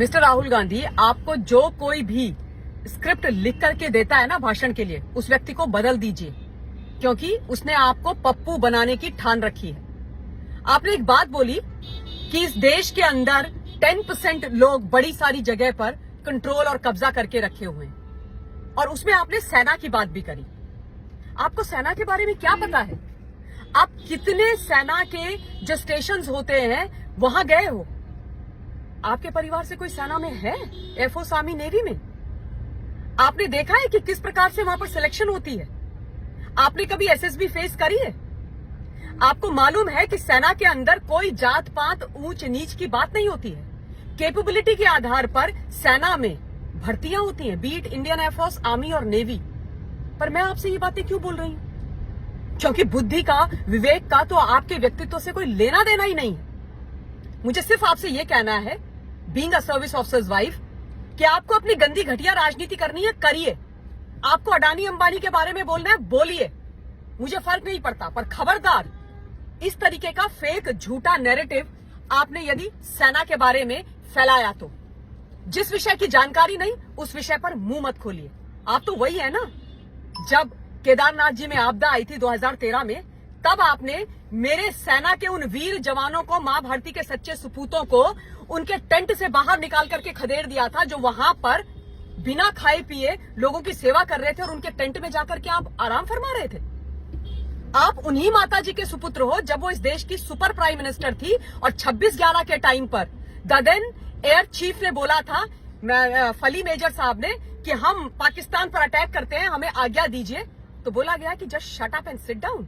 Mister Rahul Gandhi, आपको जो कोई भी स्क्रिप्ट लिख करके देता है ना भाषण के लिए, उस व्यक्ति को बदल दीजिए, क्योंकि उसने आपको पप्पू बनाने की ठान रखी है। आपने एक बात बोली कि इस देश के अंदर 10% लोग बड़ी सारी जगह पर कंट्रोल और कब्जा करके रखे हुए हैं, और उसमें आपने सेना की बात भी करी। आपको सेना के बारे में क्या पता है? आप कितने सेना के जो स्टेशंस होते हैं वहां गए हो? आपके परिवार से कोई सेना में है? एयरफोर्स, आर्मी, नेवी में? आपने देखा है कि किस प्रकार से वहां पर सिलेक्शन होती है? आपने कभी एसएसबी फेस करी है? आपको मालूम है कि सेना के अंदर कोई जात पात ऊंच नीच की बात नहीं होती है। कैपेबिलिटी के आधार पर सेना में भर्तियां होती हैं, बीट इंडियन एयरफोर्स, आर्मी और नेवी। पर मैं आपसे ये बातें क्यों बोल रही हूं? क्योंकि बुद्धि का, विवेक का तो आपके व्यक्तित्व से कोई लेना देना ही नहीं है। मुझे सिर्फ आपसे ये कहना है, being a service officers wife, कि आपको अपनी गंदी घटिया राजनीति करनी है, करिए। आपको अडानी अंबानी के बारे में बोलना है, बोलिए, मुझे फर्क नहीं पड़ता। पर खबरदार, इस तरीके का फेक झूठा नैरेटिव आपने यदि सेना के बारे में फैलाया तो जिस विषय की जानकारी नहीं, उस विषय पर मुंह मत खोलिए। आप तो वही है ना, जब केदारनाथ जी में आपदा आई थी 2013 में, तब आपने मेरे सेना के उन वीर जवानों को, मां भारती के सच्चे सपूतों को, उनके टेंट से बाहर निकाल करके खदेड़ दिया था, जो वहां पर बिना खाए पिए लोगों की सेवा कर रहे थे, और उनके टेंट में जाकर के आप आराम फरमा रहे थे। आप उन्हीं माता जी के सुपुत्र हो जब वो इस देश की सुपर प्राइम मिनिस्टर थी, और 26/11 के टाइम पर द देन एयर चीफ ने बोला था, फली मेजर साहब ने, कि हम पाकिस्तान पर अटैक करते हैं, हमें आज्ञा दीजिए। तो बोला गया कि just shut up and sit down.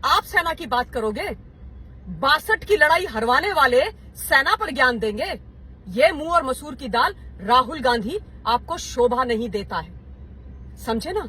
आप सेना की बात करोगे? 62 की लड़ाई हरवाने वाले सेना पर ज्ञान देंगे? ये मुंह और मसूर की दाल राहुल गांधी आपको शोभा नहीं देता है, समझे ना?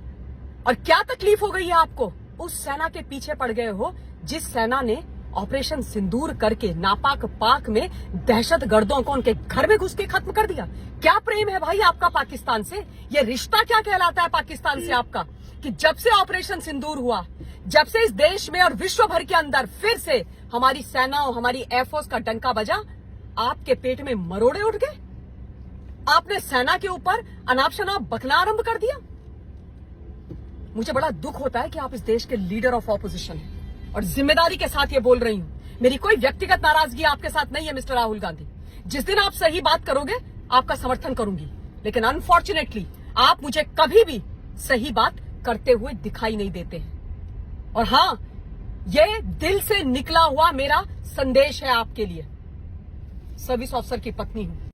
और क्या तकलीफ हो गई है आपको? उस सेना के पीछे पड़ गए हो जिस सेना ने ऑपरेशन सिंदूर करके नापाक पाक में दहशत गर्दों को उनके घर में घुस के खत्म कर दिया। क्या प्रेम है भाई आपका पाकिस्तान से? ये रिश्ता क्या कहलाता है पाकिस्तान से आपका, कि जब से ऑपरेशन सिंदूर हुआ, जब से इस देश में और विश्व भर के अंदर फिर से हमारी सेना और हमारी एयरफोर्स का डंका बजा, आपके पेट में मरोड़े उठ गए? आपने सेना के ऊपर अनाप शनाप बकना आरंभ कर दिया। मुझे बड़ा दुख होता है कि आप इस देश के लीडर ऑफ ऑपोजिशन हैं, और जिम्मेदारी के साथ ये बोल रही हूं। मेरी कोई व्यक्तिगत नाराजगी आपके साथ नहीं है मिस्टर राहुल गांधी। जिस दिन आप सही बात करोगे, आपका समर्थन करूंगी, लेकिन अनफॉर्चुनेटली आप मुझे कभी भी सही बात करते हुए दिखाई नहीं देते हैं। और हां, ये दिल से निकला हुआ मेरा संदेश है आपके लिए। सर्विस ऑफिसर की पत्नी हूं।